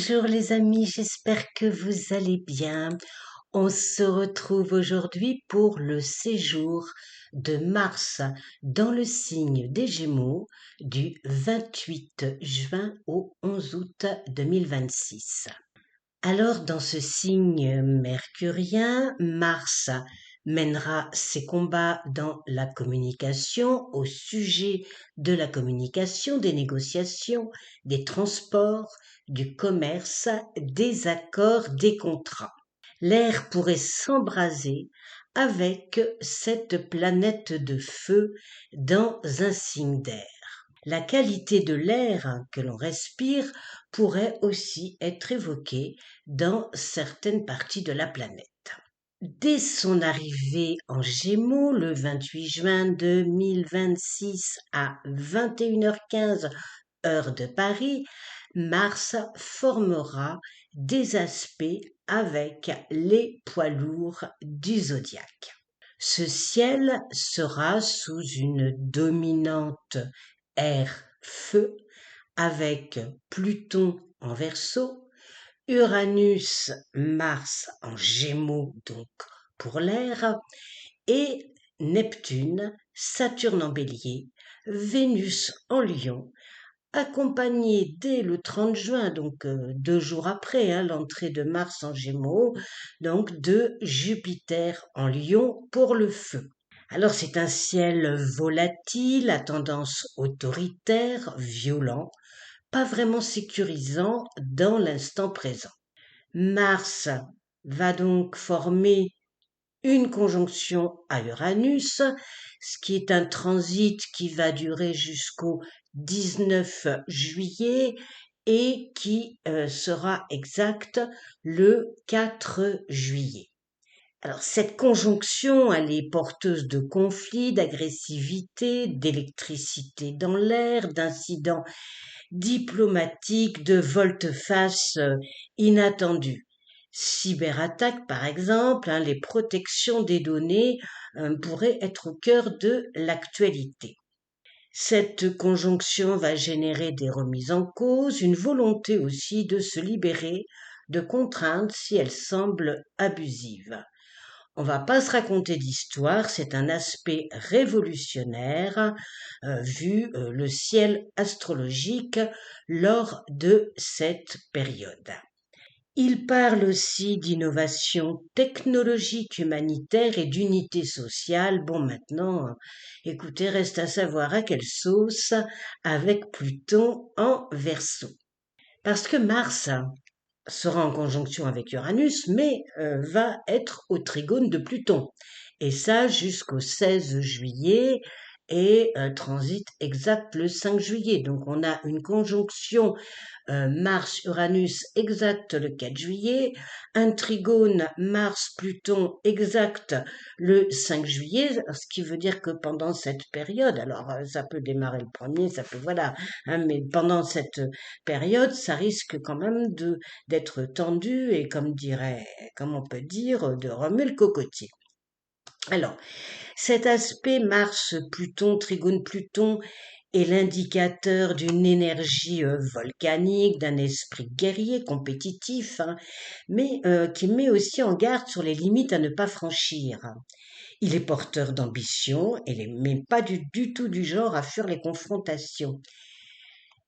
Bonjour les amis, j'espère que vous allez bien. On se retrouve aujourd'hui pour le séjour de Mars dans le signe des Gémeaux du 28 juin au 11 août 2026. Alors dans ce signe mercurien, Mars mènera ses combats dans la communication au sujet de la communication, des négociations, des transports, du commerce, des accords, des contrats. L'air pourrait s'embraser avec cette planète de feu dans un signe d'air. La qualité de l'air que l'on respire pourrait aussi être évoquée dans certaines parties de la planète. Dès son arrivée en Gémeaux le 28 juin 2026 à 21h15 heure de Paris, Mars formera des aspects avec les poids lourds du zodiaque. Ce ciel sera sous une dominante air-feu avec Pluton en Verseau, Uranus, Mars en Gémeaux donc pour l'air, et Neptune, Saturne en Bélier, Vénus en Lion, accompagné dès le 30 juin, donc 2 jours après l'entrée de Mars en Gémeaux, donc de Jupiter en Lion pour le feu. Alors c'est un ciel volatile, à tendance autoritaire, violent, pas vraiment sécurisant dans l'instant présent. Mars va donc former une conjonction à Uranus, ce qui est un transit qui va durer jusqu'au 19 juillet et qui sera exact le 4 juillet. Alors cette conjonction, elle est porteuse de conflits, d'agressivité, d'électricité dans l'air, d'incidents diplomatiques, de volte-face inattendus. Cyberattaques, par exemple, les protections des données pourraient être au cœur de l'actualité. Cette conjonction va générer des remises en cause, une volonté aussi de se libérer de contraintes si elles semblent abusives. On va pas se raconter d'histoire, c'est un aspect révolutionnaire vu le ciel astrologique lors de cette période. Il parle aussi d'innovation technologique, humanitaire et d'unité sociale. Bon, maintenant, écoutez, reste à savoir à quelle sauce avec Pluton en Verseau. Parce que Mars sera en conjonction avec Uranus, mais va être au trigone de Pluton. Et ça jusqu'au 16 juillet et transit exact le 5 juillet. Donc on a une conjonction Mars-Uranus exact le 4 juillet, un trigone Mars-Pluton exact le 5 juillet, ce qui veut dire que pendant cette période, alors ça peut démarrer le premier, ça peut voilà, mais pendant cette période, ça risque quand même d'être tendu et comme on peut dire, de remuer le cocotier. Alors, cet aspect Mars-Pluton, Trigone-Pluton est l'indicateur d'une énergie volcanique, d'un esprit guerrier, compétitif, mais qui met aussi en garde sur les limites à ne pas franchir. Il est porteur d'ambition, mais pas du tout du genre à fuir les confrontations.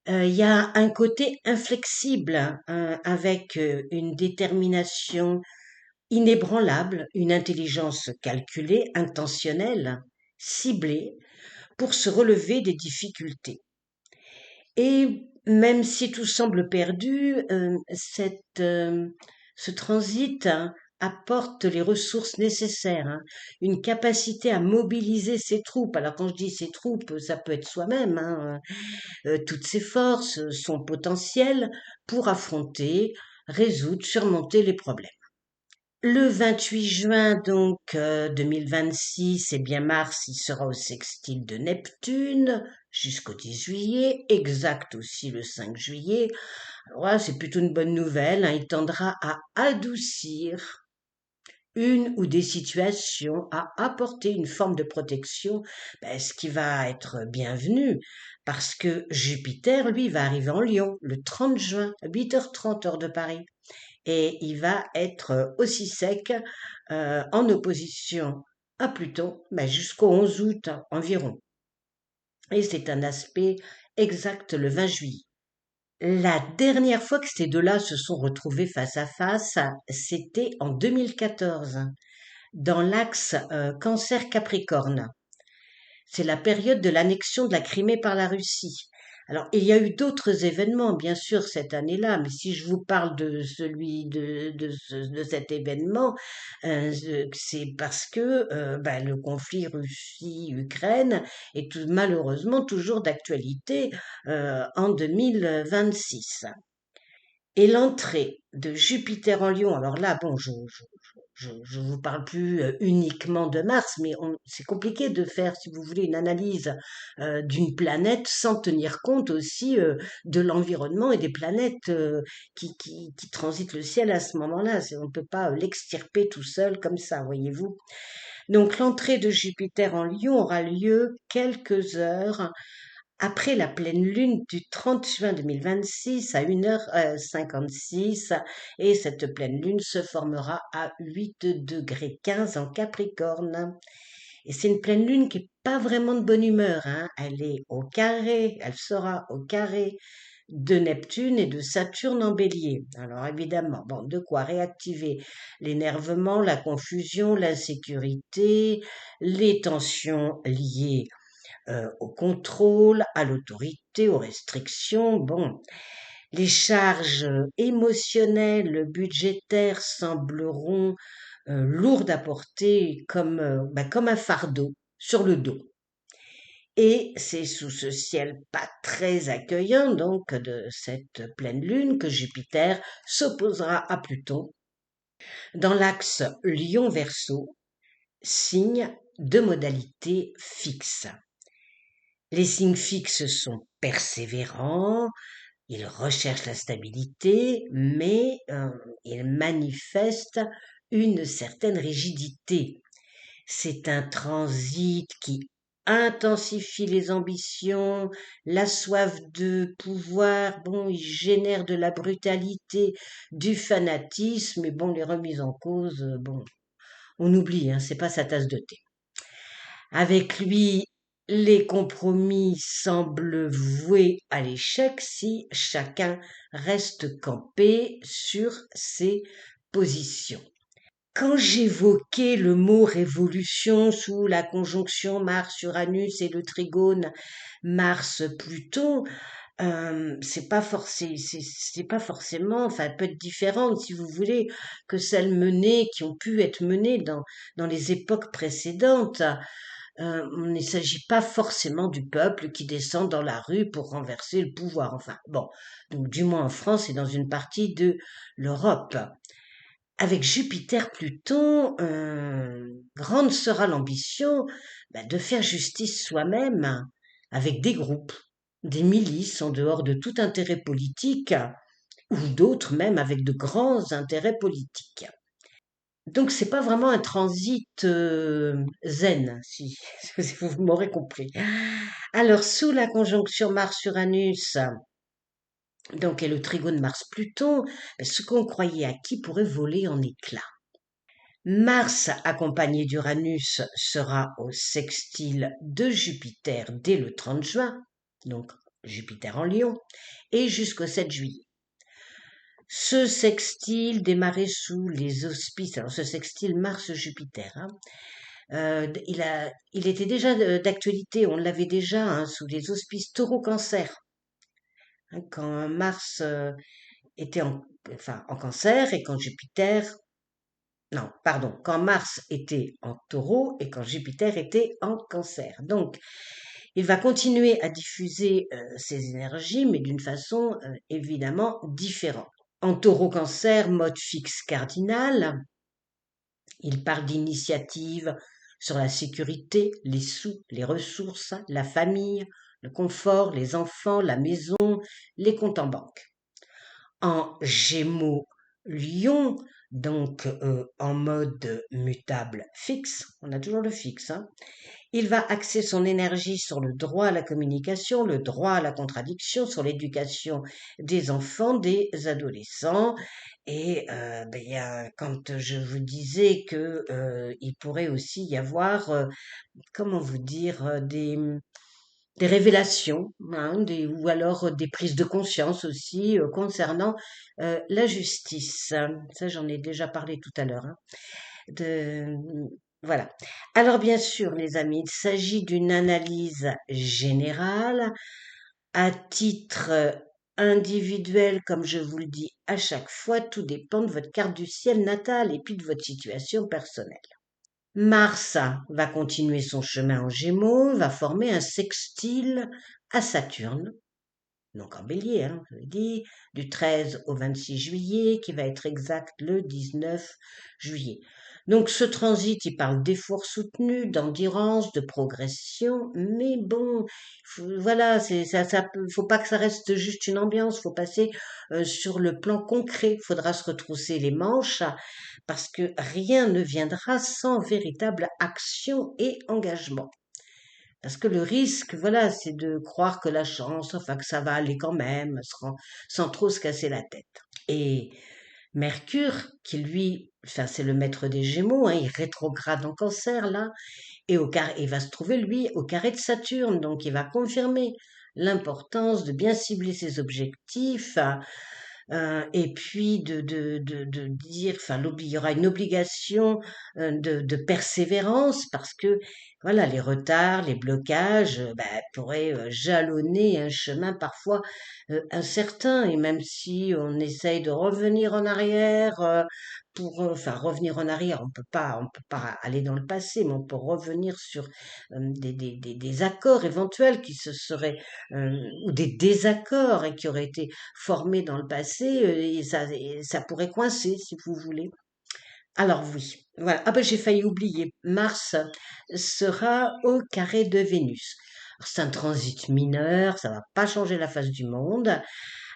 Il y a un côté inflexible avec une détermination inébranlable, une intelligence calculée, intentionnelle, ciblée, pour se relever des difficultés. Et même si tout semble perdu, ce transit apporte les ressources nécessaires, une capacité à mobiliser ses troupes. Alors quand je dis ses troupes, ça peut être soi-même, toutes ses forces, son potentiel pour affronter, résoudre, surmonter les problèmes. Le 28 juin donc 2026, eh bien Mars, il sera au sextile de Neptune jusqu'au 10 juillet, exact aussi le 5 juillet. Alors là, c'est plutôt une bonne nouvelle, il tendra à adoucir une ou des situations à apporter une forme de protection, ce qui va être bienvenu, parce que Jupiter, lui, va arriver en Lion le 30 juin, 8h30 heure de Paris, et il va être aussi sec en opposition à Pluton jusqu'au 11 août environ. Et c'est un aspect exact le 20 juillet. La dernière fois que ces deux-là se sont retrouvés face à face, c'était en 2014, dans l'axe Cancer-Capricorne. C'est la période de l'annexion de la Crimée par la Russie. Alors, il y a eu d'autres événements, bien sûr, cette année-là, mais si je vous parle de celui de cet événement, c'est parce que le conflit Russie-Ukraine est malheureusement toujours d'actualité en 2026. Et l'entrée de Jupiter en Lion, alors là, bon, je vous parle plus uniquement de Mars, mais c'est compliqué de faire, si vous voulez, une analyse d'une planète sans tenir compte aussi de l'environnement et des planètes qui transitent le ciel à ce moment-là. On ne peut pas l'extirper tout seul comme ça, voyez-vous. Donc l'entrée de Jupiter en Lion aura lieu quelques heures après la pleine lune du 30 juin 2026 à 1h56, et cette pleine lune se formera à 8 degrés 15 en Capricorne. Et c'est une pleine lune qui n'est pas vraiment de bonne humeur, hein. Elle sera au carré de Neptune et de Saturne en Bélier. Alors évidemment, bon, de quoi réactiver l'énervement, la confusion, l'insécurité, les tensions liées au contrôle, à l'autorité, aux restrictions. Bon, les charges émotionnelles, budgétaires sembleront lourdes à porter comme un fardeau sur le dos. Et c'est sous ce ciel pas très accueillant, donc, de cette pleine lune que Jupiter s'opposera à Pluton dans l'axe Lion-Verseau, signe de modalité fixe. Les signes fixes sont persévérants, ils recherchent la stabilité, mais ils manifestent une certaine rigidité. C'est un transit qui intensifie les ambitions, la soif de pouvoir, bon, il génère de la brutalité, du fanatisme, et bon, les remises en cause, bon, on oublie, hein, c'est pas sa tasse de thé. Avec lui, les compromis semblent voués à l'échec si chacun reste campé sur ses positions. Quand j'évoquais le mot révolution sous la conjonction Mars-Uranus et le trigone Mars-Pluton, c'est pas forcément, enfin, elle peut être différente, si vous voulez, que celles qui ont pu être menées dans les époques précédentes. Il ne s'agit pas forcément du peuple qui descend dans la rue pour renverser le pouvoir. Enfin, bon, donc du moins en France et dans une partie de l'Europe. Avec Jupiter-Pluton, grande sera l'ambition de faire justice soi-même avec des groupes, des milices en dehors de tout intérêt politique, ou d'autres même avec de grands intérêts politiques. Donc c'est pas vraiment un transit zen, si, si vous m'aurez compris. Alors sous la conjonction Mars-Uranus, donc et le trigone Mars-Pluton, ce qu'on croyait acquis pourrait voler en éclats. Mars, accompagné d'Uranus, sera au sextile de Jupiter dès le 30 juin, donc Jupiter en Lion, et jusqu'au 7 juillet. Ce sextile démarrait sous les auspices, alors ce sextile Mars-Jupiter, hein, il était déjà d'actualité, on l'avait déjà sous les auspices Taureau-Cancer, hein, quand Mars était en Cancer et quand Jupiter, non, pardon, quand Mars était en Taureau et quand Jupiter était en Cancer. Donc, il va continuer à diffuser ses énergies, mais d'une façon évidemment différente. En Taureau-Cancer, mode fixe cardinal, il parle d'initiative sur la sécurité, les sous, les ressources, la famille, le confort, les enfants, la maison, les comptes en banque. En Gémeaux, Lion, donc en mode mutable fixe, on a toujours le fixe, hein. Il va axer son énergie sur le droit à la communication, le droit à la contradiction, sur l'éducation des enfants, des adolescents. Et ben, quand je vous disais que il pourrait aussi y avoir, comment vous dire, des révélations, hein, ou alors des prises de conscience aussi concernant la justice. Ça, j'en ai déjà parlé tout à l'heure, hein. De, voilà. Alors bien sûr, les amis, il s'agit d'une analyse générale à titre individuel, comme je vous le dis à chaque fois, tout dépend de votre carte du ciel natale et puis de votre situation personnelle. Mars va continuer son chemin en Gémeaux, va former un sextile à Saturne, donc en bélier, hein, je le dis, du 13 au 26 juillet, qui va être exact le 19 juillet. Donc ce transit, il parle d'efforts soutenus, d'endurance, de progression, mais bon, voilà, faut pas que ça reste juste une ambiance, faut passer sur le plan concret, faudra se retrousser les manches, parce que rien ne viendra sans véritable action et engagement. Parce que le risque, voilà, c'est de croire que la chance, enfin que ça va aller quand même, sans trop se casser la tête. Et Mercure, qui lui, enfin c'est le maître des Gémeaux, hein, il rétrograde en Cancer là, il va se trouver lui au carré de Saturne, donc il va confirmer l'importance de bien cibler ses objectifs, et puis de dire, enfin, il y aura une obligation de persévérance parce que, voilà, les retards, les blocages, bah, pourraient jalonner un chemin parfois incertain. Et même si on essaye de revenir en arrière, enfin, revenir en arrière, on peut pas aller dans le passé, mais on peut revenir sur des accords éventuels qui se seraient, ou des désaccords et qui auraient été formés dans le passé, et ça pourrait coincer, si vous voulez. Alors oui, voilà. Ah ben j'ai failli oublier. Mars sera au carré de Vénus. Alors, c'est un transit mineur, ça va pas changer la face du monde.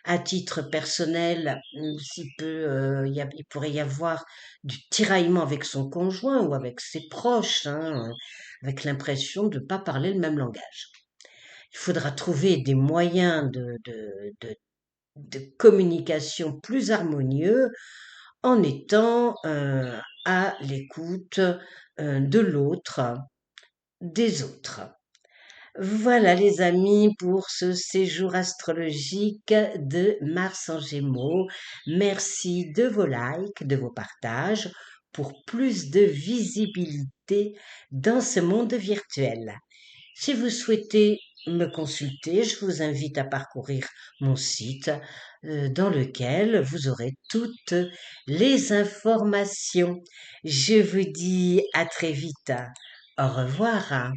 À titre personnel, il pourrait y avoir du tiraillement avec son conjoint ou avec ses proches, hein, avec l'impression de ne pas parler le même langage. Il faudra trouver des moyens de communication plus harmonieux en étant à l'écoute de l'autre, des autres. Voilà les amis pour ce séjour astrologique de Mars en Gémeaux. Merci de vos likes, de vos partages pour plus de visibilité dans ce monde virtuel. Si vous souhaitez me consulter, je vous invite à parcourir mon site dans lequel vous aurez toutes les informations. Je vous dis à très vite. Au revoir.